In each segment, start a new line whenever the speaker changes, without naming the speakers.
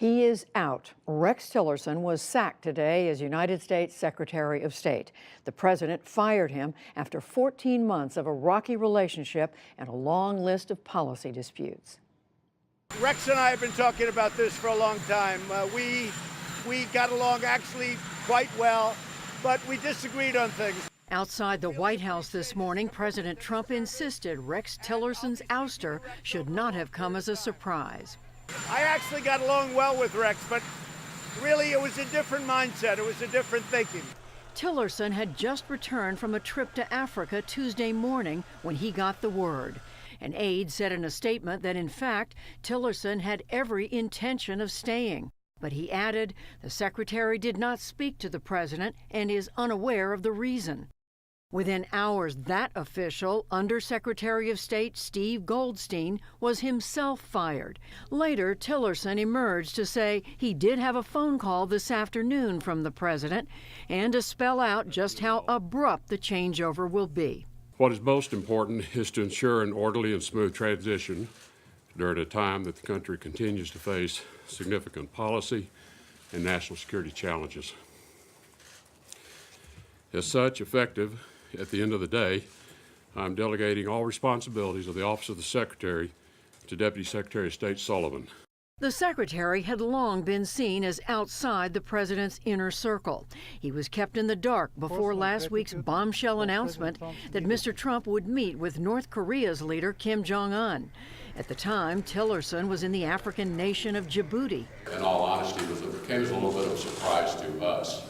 He is out. Rex Tillerson was sacked today as United States Secretary of State. The president fired him after 14 months of a rocky relationship and a long list of policy disputes.
Rex and I have been talking about this for a long time. We got along actually quite well, but we disagreed on things.
Outside the White House this morning, President Trump insisted Rex Tillerson's ouster should not have come as a surprise.
I actually got along well with Rex, but really it was a different mindset. It was a different thinking.
Tillerson had just returned from a trip to Africa Tuesday morning when he got the word. An aide said in a statement that, in fact, Tillerson had every intention of staying. But he added the secretary did not speak to the president and is unaware of the reason. Within hours, that official, Undersecretary of State Steve Goldstein, was himself fired. Later, Tillerson emerged to say he did have a phone call this afternoon from the president and to spell out just how abrupt the changeover will be.
What is most important is to ensure an orderly and smooth transition during a time that the country continues to face significant policy and national security challenges. As such, effective at the end of the day, I'm delegating all responsibilities of the Office of the Secretary to Deputy Secretary of State Sullivan.
The secretary had long been seen as outside the president's inner circle. He was kept in the dark before last week's bombshell announcement that Mr. Trump would meet with North Korea's leader Kim Jong-un. At the time, Tillerson was in the African nation of Djibouti.
In all honesty, it came as a little bit of a surprise to us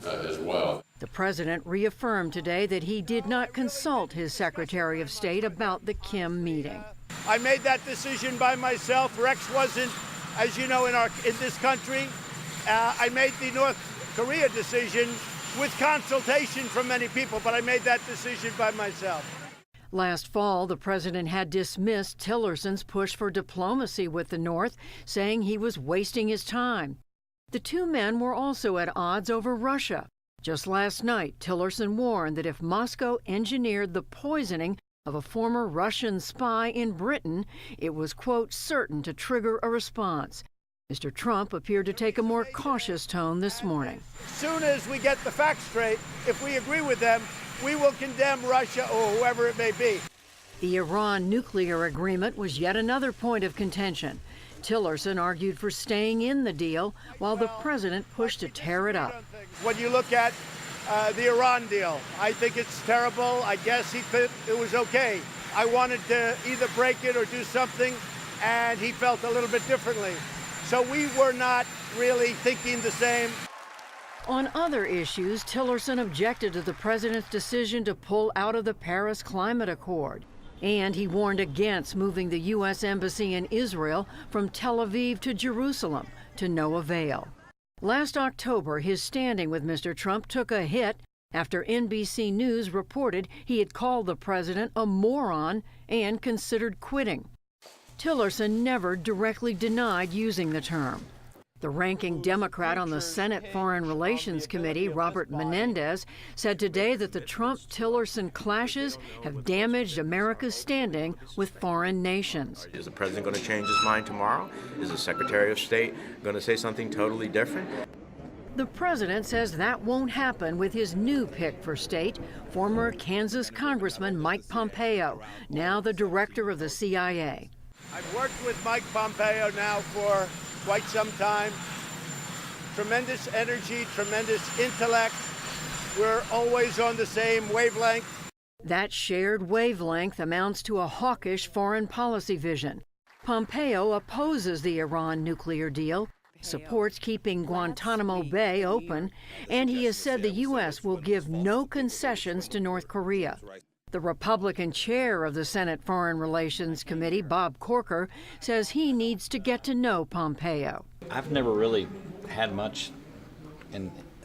as well.
The president reaffirmed today that he did not consult his Secretary of State about the Kim meeting.
I made that decision by myself. Rex wasn't, as you know, in this country. I made the North Korea decision with consultation from many people, but I made that decision by myself.
Last fall, the president had dismissed Tillerson's push for diplomacy with the North, saying he was wasting his time. The two men were also at odds over Russia. Just last night, Tillerson warned that if Moscow engineered the poisoning of a former Russian spy in Britain, it was, quote, certain to trigger a response. Mr. Trump appeared to take a more cautious tone this morning.
As soon as we get the facts straight, if we agree with them, we will condemn Russia or whoever it may be.
The Iran nuclear agreement was yet another point of contention. Tillerson argued for staying in the deal while the president pushed to tear it up.
When you look at the Iran deal, I think it's terrible. I guess he thought it was okay. I wanted to either break it or do something, and he felt a little bit differently. So we were not really thinking the same.
On other issues, Tillerson objected to the president's decision to pull out of the Paris Climate Accord. And he warned against moving the U.S. Embassy in Israel from Tel Aviv to Jerusalem, to no avail. Last October, his standing with Mr. Trump took a hit after NBC News reported he had called the president a moron and considered quitting. Tillerson never directly denied using the term. The ranking Democrat on the Senate Foreign Relations Committee, Robert Menendez, said today that the Trump-Tillerson clashes have damaged America's standing with foreign nations.
Is the president going to change his mind tomorrow? Is the Secretary of State going to say something totally different?
The president says that won't happen with his new pick for state, former Kansas Congressman Mike Pompeo, now the director of the CIA.
I've worked with Mike Pompeo now for quite some time. Tremendous energy, tremendous intellect. We're always on the same wavelength.
That shared wavelength amounts to a hawkish foreign policy vision. Pompeo opposes the Iran nuclear deal, supports keeping Guantanamo Bay open, and he has said the U.S. will give no concessions to North Korea. The Republican chair of the Senate Foreign Relations Committee, Bob Corker, says he needs to get to know Pompeo.
I've never really had much,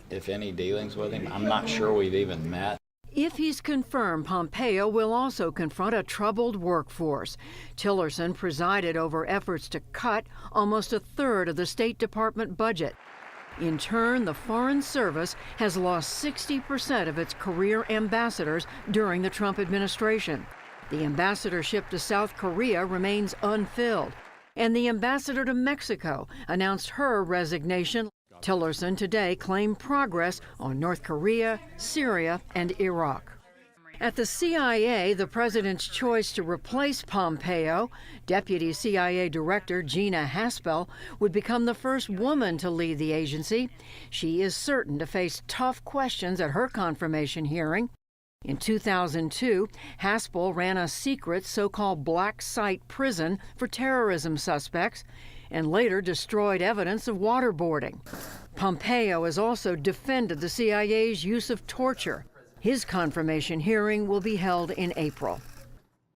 if any, dealings with him. I'm not sure we've even met.
If he's confirmed, Pompeo will also confront a troubled workforce. Tillerson presided over efforts to cut almost a third of the State Department budget. In turn, the Foreign Service has lost 60% of its career ambassadors during the Trump administration. The ambassadorship to South Korea remains unfilled. And the ambassador to Mexico announced her resignation. Tillerson today claimed progress on North Korea, Syria, and Iraq. At the CIA, the president's choice to replace Pompeo, Deputy CIA Director Gina Haspel, would become the first woman to lead the agency. She is certain to face tough questions at her confirmation hearing. In 2002, Haspel ran a secret so-called black site prison for terrorism suspects and later destroyed evidence of waterboarding. Pompeo has also defended the CIA's use of torture. His confirmation hearing will be held in April.